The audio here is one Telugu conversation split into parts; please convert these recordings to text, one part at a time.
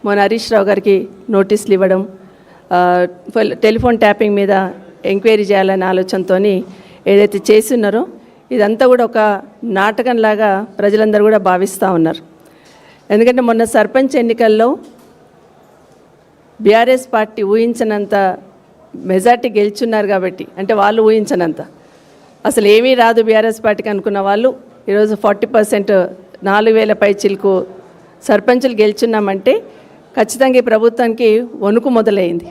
మొన్న హరీష్ రావు గారికి నోటీసులు ఇవ్వడం, టెలిఫోన్ ట్యాపింగ్ మీద ఎంక్వైరీ చేయాలనే ఆలోచనతో ఏదైతే చేస్తున్నారో ఇదంతా కూడా ఒక నాటకంలాగా ప్రజలందరూ కూడా భావిస్తూ ఉన్నారు. ఎందుకంటే మొన్న సర్పంచ్ ఎన్నికల్లో బీఆర్ఎస్ పార్టీ ఊహించనంత మెజార్టీ గెలుచున్నారు కాబట్టి, అంటే వాళ్ళు ఊహించనంత అసలు ఏమీ రాదు బీఆర్ఎస్ పార్టీకి అనుకున్న వాళ్ళు ఈరోజు 40% 4,000 పై చిలుకు సర్పంచులు గెలుచున్నామంటే ఖచ్చితంగా ఈ ప్రభుత్వానికి వణుకు మొదలైంది.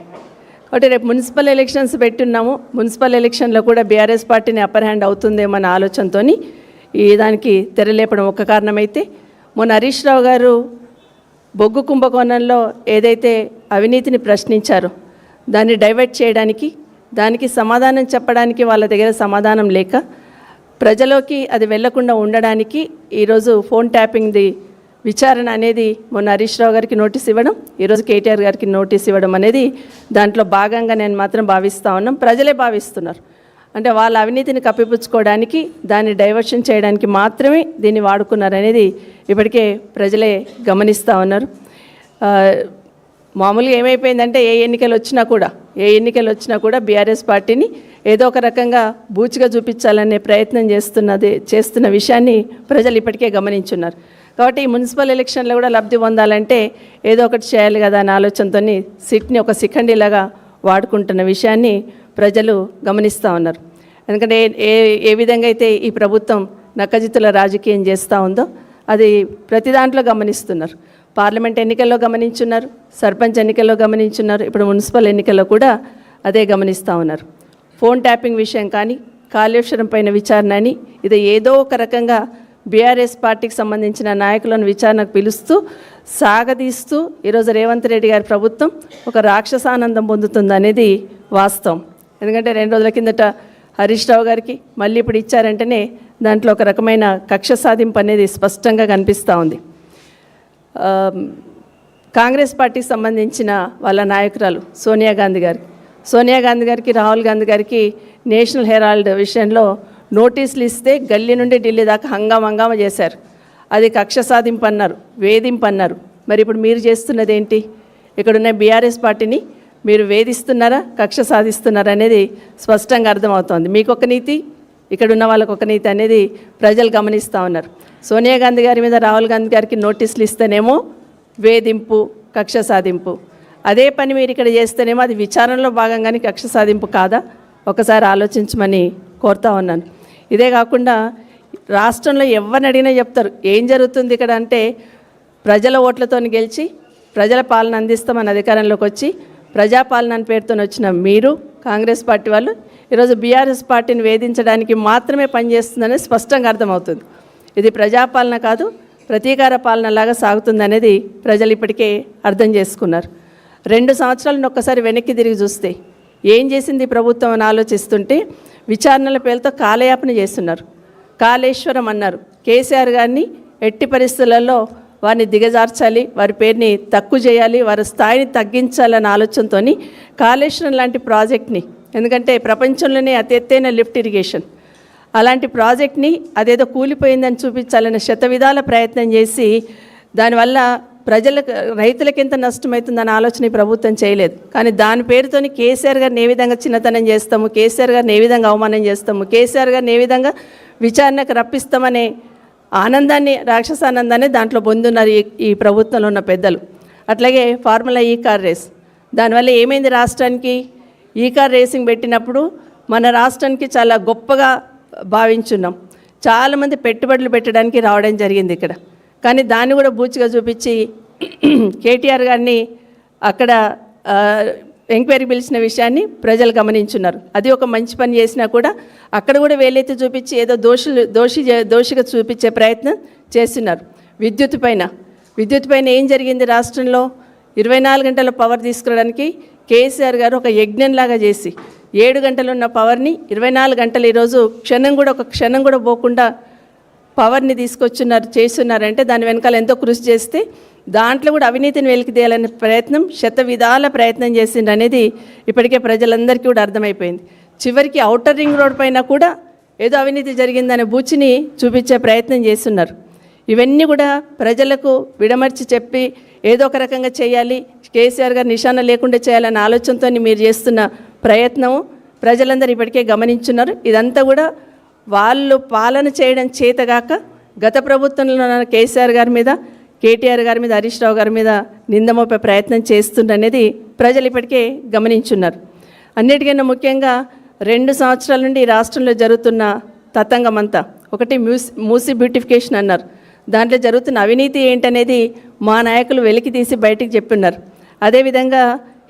కాబట్టి రేపు మున్సిపల్ ఎలక్షన్స్ పెట్టున్నాము. మున్సిపల్ ఎలక్షన్లో కూడా బీఆర్ఎస్ పార్టీని అప్పర్ హ్యాండ్ అవుతుందేమో అన్న ఆలోచనతో ఈ దానికి తెరలేపడం ఒక కారణమైతే, మొన్న హరీష్ రావు గారు బొగ్గు కుంభకోణంలో ఏదైతే అవినీతిని ప్రశ్నించారో దాన్ని డైవర్ట్ చేయడానికి, దానికి సమాధానం చెప్పడానికి వాళ్ళ దగ్గర సమాధానం లేక ప్రజలోకి అది వెళ్లకుండా ఉండడానికి ఈరోజు ఫోన్ ట్యాపింగ్ది విచారణ అనేది మొన్న హరీష్ రావు గారికి నోటీస్ ఇవ్వడం, ఈరోజు కేటీఆర్ గారికి నోటీస్ ఇవ్వడం అనేది దాంట్లో భాగంగా నేను మాత్రం భావిస్తూ ఉన్నాం. ప్రజలే భావిస్తున్నారు. అంటే వాళ్ళ అవినీతిని కప్పిపుచ్చుకోవడానికి, దాన్ని డైవర్షన్ చేయడానికి మాత్రమే దీన్ని వాడుకున్నారు అనేది ఇప్పటికే ప్రజలే గమనిస్తూ ఉన్నారు. మామూలుగా ఏమైపోయిందంటే ఏ ఎన్నికలు వచ్చినా కూడా బీఆర్ఎస్ పార్టీని ఏదో ఒక రకంగా బూచిగా చూపించాలనే ప్రయత్నం చేస్తున్న విషయాన్ని ప్రజలు ఇప్పటికే గమనించున్నారు. కాబట్టి ఈ మున్సిపల్ ఎలక్షన్లో కూడా లబ్ధి పొందాలంటే ఏదో ఒకటి చేయాలి కదా అనే ఆలోచనతో సిట్ని ఒక శిఖండిలాగా వాడుకుంటున్న విషయాన్ని ప్రజలు గమనిస్తూ ఉన్నారు. ఎందుకంటే ఏ విధంగా అయితే ఈ ప్రభుత్వం నక్కజిత్తుల రాజకీయం చేస్తూ ఉందో అది ప్రతి దాంట్లో గమనిస్తున్నారు. పార్లమెంట్ ఎన్నికల్లో గమనించున్నారు, సర్పంచ్ ఎన్నికల్లో గమనించున్నారు, ఇప్పుడు మున్సిపల్ ఎన్నికల్లో కూడా అదే గమనిస్తూ ఉన్నారు. ఫోన్ ట్యాపింగ్ విషయం కానీ, కాళేశ్వరం పైన విచారణ అని ఇది ఏదో ఒక రకంగా బీఆర్ఎస్ పార్టీకి సంబంధించిన నాయకులను విచారణకు పిలుస్తూ సాగదీస్తూ ఈరోజు రేవంత్ రెడ్డి గారి ప్రభుత్వం ఒక రాక్షసానందం పొందుతుంది అనేది వాస్తవం. ఎందుకంటే 2 రోజుల కిందట హరీష్ రావు గారికి మళ్ళీ ఇప్పుడు ఇచ్చారంటేనే దాంట్లో ఒక రకమైన కక్ష సాధింపు అనేది స్పష్టంగా కనిపిస్తూ ఉంది. కాంగ్రెస్ పార్టీకి సంబంధించిన వాళ్ళ నాయకురాలు సోనియా గాంధీ గారికి రాహుల్ గాంధీ గారికి నేషనల్ హెరాల్డ్ విషయంలో నోటీసులు ఇస్తే గల్లీ నుండి ఢిల్లీ దాకా హంగామా చేశారు. అది కక్ష సాధింపు అన్నారు, వేధింపు అన్నారు. మరి ఇప్పుడు మీరు చేస్తున్నది ఏంటి? ఇక్కడున్న బీఆర్ఎస్ పార్టీని మీరు వేధిస్తున్నారా, కక్ష సాధిస్తున్నారా అనేది స్పష్టంగా అర్థమవుతోంది. మీకు ఒక నీతి, ఇక్కడున్న వాళ్ళకు ఒక నీతి అనేది ప్రజలు గమనిస్తూ ఉన్నారు. సోనియా గాంధీ గారి మీద రాహుల్ గాంధీ గారికి నోటీసులు ఇస్తేనేమో వేధింపు, కక్ష సాధింపు. అదే పని మీరు ఇక్కడ చేస్తేనేమో అది విచారణలో భాగంగానే కక్ష సాధింపు కాదా? ఒకసారి ఆలోచించమని కోరుతా ఉన్నాను. ఇదే కాకుండా రాష్ట్రంలో ఎవరిని అడిగినా చెప్తారు ఏం జరుగుతుంది ఇక్కడ అంటే, ప్రజల ఓట్లతో గెలిచి ప్రజల పాలన అందిస్తామని అధికారంలోకి వచ్చి ప్రజాపాలన పేరుతో వచ్చిన మీరు కాంగ్రెస్ పార్టీ వాళ్ళు ఈరోజు బీఆర్ఎస్ పార్టీని వేధించడానికి మాత్రమే పనిచేస్తుందని స్పష్టంగా అర్థమవుతుంది. ఇది ప్రజాపాలన కాదు, ప్రతీకార పాలనలాగా సాగుతుందనేది ప్రజలు ఇప్పటికే అర్థం చేసుకున్నారు. 2 సంవత్సరాలను ఒక్కసారి వెనక్కి తిరిగి చూస్తే ఏం చేసింది ప్రభుత్వం అని ఆలోచిస్తుంటే విచారణల పేరుతో కాలయాపన చేస్తున్నారు. కాళేశ్వరం అన్నారు. కేసీఆర్ గారిని ఎట్టి పరిస్థితులలో వారిని దిగజార్చాలి, వారి పేరుని తక్కువ చేయాలి, వారి స్థాయిని తగ్గించాలన్న ఆలోచనతో కాళేశ్వరం లాంటి ప్రాజెక్ట్ని, ఎందుకంటే ప్రపంచంలోనే అతి ఎత్తైన లిఫ్ట్ ఇరిగేషన్ అలాంటి ప్రాజెక్ట్ని అదేదో కూలిపోయిందని చూపించాలనే శతవిధాల ప్రయత్నం చేసి దానివల్ల రైతులకు ఎంత నష్టమవుతుందన్న ఆలోచన ఈ ప్రభుత్వం చేయలేదు. కానీ దాని పేరుతోని కేసీఆర్ గారిని ఏ విధంగా చిన్నతనం చేస్తాము, కేసీఆర్ గారిని ఏ విధంగా అవమానం చేస్తాము, కేసీఆర్ గారిని ఏ విధంగా విచారణకు రప్పిస్తామనే ఆనందాన్ని, రాక్షసానందాన్ని దాంట్లో పొందున్నారు ఈ ప్రభుత్వంలో ఉన్న పెద్దలు. అట్లాగే ఫార్ములా ఈ కార్ రేస్, దానివల్ల ఏమైంది రాష్ట్రానికి? ఈ కార్ రేసింగ్ పెట్టినప్పుడు మన రాష్ట్రానికి చాలా గొప్పగా భావించున్నాం. చాలామంది పెట్టుబడులు పెట్టడానికి రావడం జరిగింది ఇక్కడ. కానీ దాన్ని కూడా బూచిగా చూపించి కేటీఆర్ గారిని అక్కడ ఎంక్వైరీ పిలిచిన విషయాన్ని ప్రజలు గమనించున్నారు. అది ఒక మంచి పని చేసినా కూడా అక్కడ కూడా వేలెత్తి చూపించి ఏదో దోషిగా చూపించే ప్రయత్నం చేస్తున్నారు. విద్యుత్ పైన ఏం జరిగింది రాష్ట్రంలో? 24 గంటల పవర్ తీసుకురావడానికి కేసీఆర్ గారు ఒక యజ్ఞంలాగా చేసి 7 గంటలు ఉన్న పవర్ని 24 గంటలు ఈరోజు ఒక క్షణం కూడా పోకుండా పవర్ని చేస్తున్నారంటే దాని వెనకాల ఎంతో కృషి చేస్తే దాంట్లో కూడా అవినీతిని వెలికితేయాలనే ప్రయత్నం, శతవిధాల ప్రయత్నం చేసిండ్రు అనేది ఇప్పటికే ప్రజలందరికీ కూడా అర్థమైపోయింది. చివరికి ఔటర్ రింగ్ రోడ్ పైన కూడా ఏదో అవినీతి జరిగిందనే బూచిని చూపించే ప్రయత్నం చేస్తున్నారు. ఇవన్నీ కూడా ప్రజలకు విడమర్చి చెప్పి ఏదో ఒక రకంగా చేయాలి, కేసీఆర్ గారు నిశాన లేకుండా చేయాలనే ఆలోచనతో మీరు చేస్తున్న ప్రయత్నం ప్రజలందరూ ఇప్పటికే గమనించున్నారు. ఇదంతా కూడా వాళ్ళు పాలన చేయడం చేతగాక గత ప్రభుత్వంలో ఉన్న కేసీఆర్ గారి మీద, కేటీఆర్ గారి మీద, హరీష్ రావు గారి మీద నిందమోపే ప్రయత్నం చేస్తుందనేది ప్రజలు ఇప్పటికే గమనించున్నారు. అన్నిటికన్నా ముఖ్యంగా 2 సంవత్సరాల నుండి ఈ రాష్ట్రంలో జరుగుతున్న తతంగమంతా, ఒకటి మూసీ బ్యూటిఫికేషన్ అన్నారు, దాంట్లో జరుగుతున్న అవినీతి ఏంటనేది మా నాయకులు వెలికి తీసి బయటికి చెప్పున్నారు. అదేవిధంగా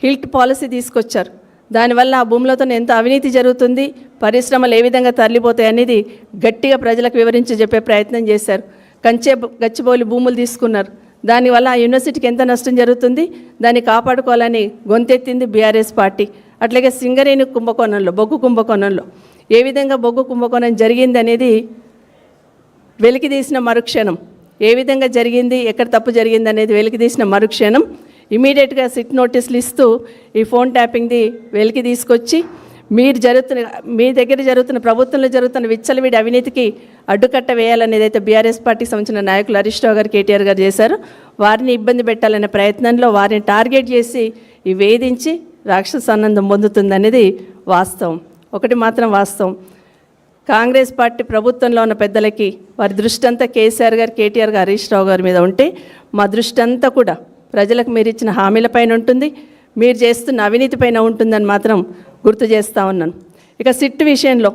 హిల్ట్ పాలసీ తీసుకొచ్చారు, దానివల్ల ఆ భూములతో ఎంత అవినీతి జరుగుతుంది, పరిశ్రమలు ఏ విధంగా తరలిపోతాయి అనేది గట్టిగా ప్రజలకు వివరించి చెప్పే ప్రయత్నం చేశారు. గచ్చిబౌలి భూములు తీసుకున్నారు, దానివల్ల ఆ యూనివర్సిటీకి ఎంత నష్టం జరుగుతుంది, దాన్ని కాపాడుకోవాలని గొంతెత్తింది బీఆర్ఎస్ పార్టీ. అట్లాగే సింగరేణి కుంభకోణంలో, బొగ్గు కుంభకోణంలో ఏ విధంగా బొగ్గు కుంభకోణం జరిగింది అనేది వెలికి తీసిన మరుక్షణం, ఏ విధంగా జరిగింది, ఎక్కడ తప్పు జరిగింది అనేది వెలికి తీసిన మరుక్షణం ఇమీడియట్గా సిట్ నోటీసులు ఇస్తూ ఈ ఫోన్ ట్యాపింగ్ది వెలికి తీసుకొచ్చి మీ దగ్గర జరుగుతున్న ప్రభుత్వంలో జరుగుతున్న విచ్చలవిడి అవినీతికి అడ్డుకట్ట వేయాలనేది అయితే బీఆర్ఎస్ పార్టీకి సంబంధించిన నాయకులు హరీష్ రావు గారు, కేటీఆర్ గారు చేశారు. వారిని ఇబ్బంది పెట్టాలనే ప్రయత్నంలో వారిని టార్గెట్ చేసి ఈ వేధించి రాక్షస ఆనందం పొందుతుందనేది వాస్తవం. ఒకటి మాత్రం వాస్తవం, కాంగ్రెస్ పార్టీ ప్రభుత్వంలో ఉన్న పెద్దలకి వారి దృష్టి అంతా కేసీఆర్ గారు, కేటీఆర్ గారు, హరీష్ రావు గారి మీద ఉంటే మా దృష్టి అంతా కూడా ప్రజలకు మీరు ఇచ్చిన హామీలపైన ఉంటుంది, మీరు చేస్తున్న అవినీతి పైన ఉంటుందని మాత్రం గుర్తు చేస్తూ ఉన్నాను. ఇక సిట్ విషయంలో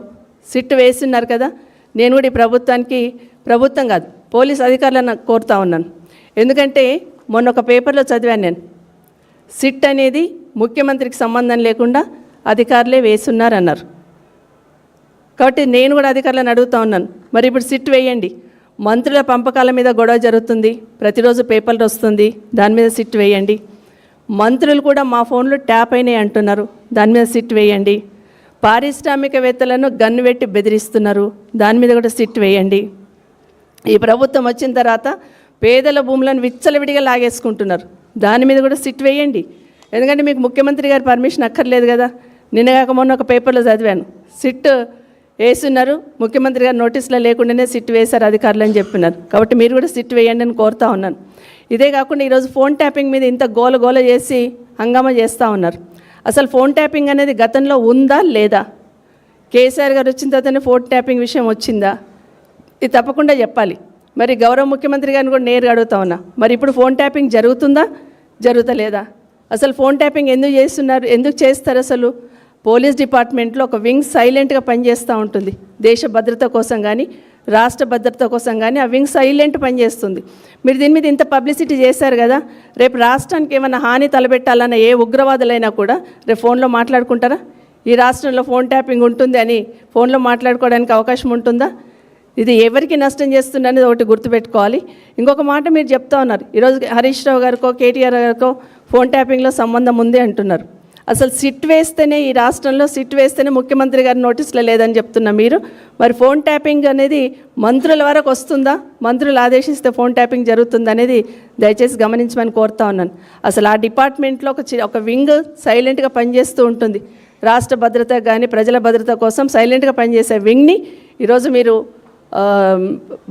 సిట్ వేస్తున్నారు కదా, నేను కూడా ఈ ప్రభుత్వం కాదు పోలీస్ అధికారులను కోరుతా ఉన్నాను. ఎందుకంటే మొన్న ఒక పేపర్లో చదివాను నేను, సిట్ అనేది ముఖ్యమంత్రికి సంబంధం లేకుండా అధికారులే వేస్తున్నారన్నారు. కాబట్టి నేను కూడా అధికారులను అడుగుతూ ఉన్నాను, మరి ఇప్పుడు సిట్ వేయండి. మంత్రుల పంపకాల మీద గొడవ జరుగుతుంది, ప్రతిరోజు పేపర్లు వస్తుంది, దాని మీద సిట్ వేయండి. మంత్రులు కూడా మా ఫోన్లో ట్యాప్ అయినాయి అంటున్నారు, దాని మీద సిట్ వేయండి. పారిశ్రామికవేత్తలను గన్ను పెట్టి బెదిరిస్తున్నారు, దాని మీద కూడా సిట్ వేయండి. ఈ ప్రభుత్వం వచ్చిన తర్వాత పేదల భూములను విచ్చలవిడిగా లాగేసుకుంటున్నారు, దాని మీద కూడా సిట్ వేయండి. ఎందుకంటే మీకు ముఖ్యమంత్రి గారి పర్మిషన్ అక్కర్లేదు కదా. నిన్నగాక మొన్న ఒక పేపర్లో చదివాను, సిట్ వేస్తున్నారు, ముఖ్యమంత్రి గారు నోటీసులో లేకుండానే సిట్ వేశారు అధికారులు అని చెప్పినారు. కాబట్టి మీరు కూడా సిట్ వేయండి అని కోరుతా ఉన్నాను. ఇదే కాకుండా ఈరోజు ఫోన్ ట్యాపింగ్ మీద ఇంత గోల చేసి హంగామా చేస్తూ ఉన్నారు. అసలు ఫోన్ ట్యాపింగ్ అనేది గతంలో ఉందా లేదా? కేసీఆర్ గారు వచ్చిన తర్వాతనే ఫోన్ ట్యాపింగ్ విషయం వచ్చిందా? ఇది తప్పకుండా చెప్పాలి. మరి గౌరవ ముఖ్యమంత్రి గారిని కూడా నేరుగా అడుగుతా ఉన్నా, మరి ఇప్పుడు ఫోన్ ట్యాపింగ్ జరుగుతుందా, జరుగుతలేదా? అసలు ఫోన్ ట్యాపింగ్ ఎందుకు చేస్తున్నారు, ఎందుకు చేస్తారు? అసలు పోలీస్ డిపార్ట్మెంట్లో ఒక వింగ్ సైలెంట్గా పనిచేస్తూ ఉంటుంది, దేశ భద్రత కోసం కానీ రాష్ట్ర భద్రత కోసం కానీ ఆ వింగ్ సైలెంట్ పనిచేస్తుంది. మీరు దీని మీద ఇంత పబ్లిసిటీ చేశారు కదా, రేపు రాష్ట్రానికి ఏమైనా హాని తలపెట్టాలన్న ఏ ఉగ్రవాదులైనా కూడా రేపు ఫోన్లో మాట్లాడుకుంటారా? ఈ రాష్ట్రంలో ఫోన్ ట్యాపింగ్ ఉంటుంది అని ఫోన్లో మాట్లాడుకోవడానికి అవకాశం ఉంటుందా? ఇది ఎవరికి నష్టం చేస్తుంది అనేది ఒకటి గుర్తుపెట్టుకోవాలి. ఇంకొక మాట మీరు చెప్తా ఉన్నారు, ఈరోజు హరీష్ రావు గారికో కేటీఆర్ గారికో ఫోన్ ట్యాపింగ్లో సంబంధం ఉంది అంటున్నారు. అసలు సిట్ వేస్తేనే ఈ రాష్ట్రంలో సిట్ వేస్తేనే ముఖ్యమంత్రి గారి నోటీసులో లేదని చెప్తున్నా మీరు. మరి ఫోన్ ట్యాపింగ్ అనేది మంత్రుల వరకు వస్తుందా? మంత్రులు ఆదేశిస్తే ఫోన్ ట్యాపింగ్ జరుగుతుంది అనేది దయచేసి గమనించమని కోరుతా ఉన్నాను. అసలు ఆ డిపార్ట్మెంట్లో ఒక వింగ్ సైలెంట్గా పనిచేస్తూ ఉంటుంది, రాష్ట్ర భద్రత కానీ ప్రజల భద్రత కోసం సైలెంట్గా పనిచేసే వింగ్ని ఈరోజు మీరు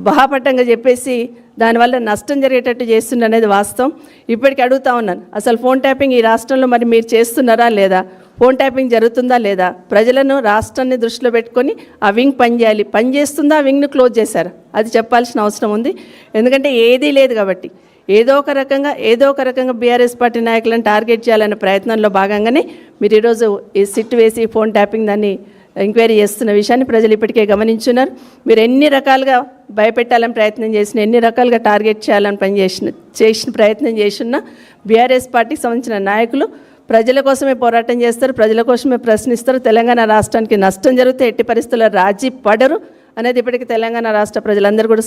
బహాపట్టంగా చెప్పేసి దానివల్ల నష్టం జరిగేటట్టు చేస్తున్న అనేది వాస్తవం. ఇప్పటికీ అడుగుతా ఉన్నాను, అసలు ఫోన్ ట్యాపింగ్ ఈ రాష్ట్రంలో మరి మీరు చేస్తున్నారా లేదా? ఫోన్ ట్యాపింగ్ జరుగుతుందా లేదా? ప్రజలను రాష్ట్రాన్ని దృష్టిలో పెట్టుకొని ఆ వింగ్ పనిచేయాలి, పనిచేస్తుందా? ఆ వింగ్ను క్లోజ్ చేశారు, అది చెప్పాల్సిన అవసరం ఉంది. ఎందుకంటే ఏదీ లేదు కాబట్టి ఏదో ఒక రకంగా బీఆర్ఎస్ పార్టీ నాయకులను టార్గెట్ చేయాలనే ప్రయత్నంలో భాగంగానే మీరు ఈరోజు ఈ సిట్ వేసి ఫోన్ ట్యాపింగ్ దాన్ని ఎంక్వైరీ చేస్తున్న విషయాన్ని ప్రజలు ఇప్పటికే గమనించున్నారు. మీరు ఎన్ని రకాలుగా భయపెట్టాలని ప్రయత్నం చేసిన, ఎన్ని రకాలుగా టార్గెట్ చేయాలని చేసిన ప్రయత్నం చేసిన బీఆర్ఎస్ పార్టీకి సంబంధించిన నాయకులు ప్రజల కోసమే పోరాటం చేస్తారు, ప్రజల కోసమే ప్రశ్నిస్తారు. తెలంగాణ రాష్ట్రానికి నష్టం జరిగితే ఎట్టి పరిస్థితుల్లో రాజీ పడరు అనేది ఇప్పటికీ తెలంగాణ రాష్ట్ర ప్రజలందరూ కూడా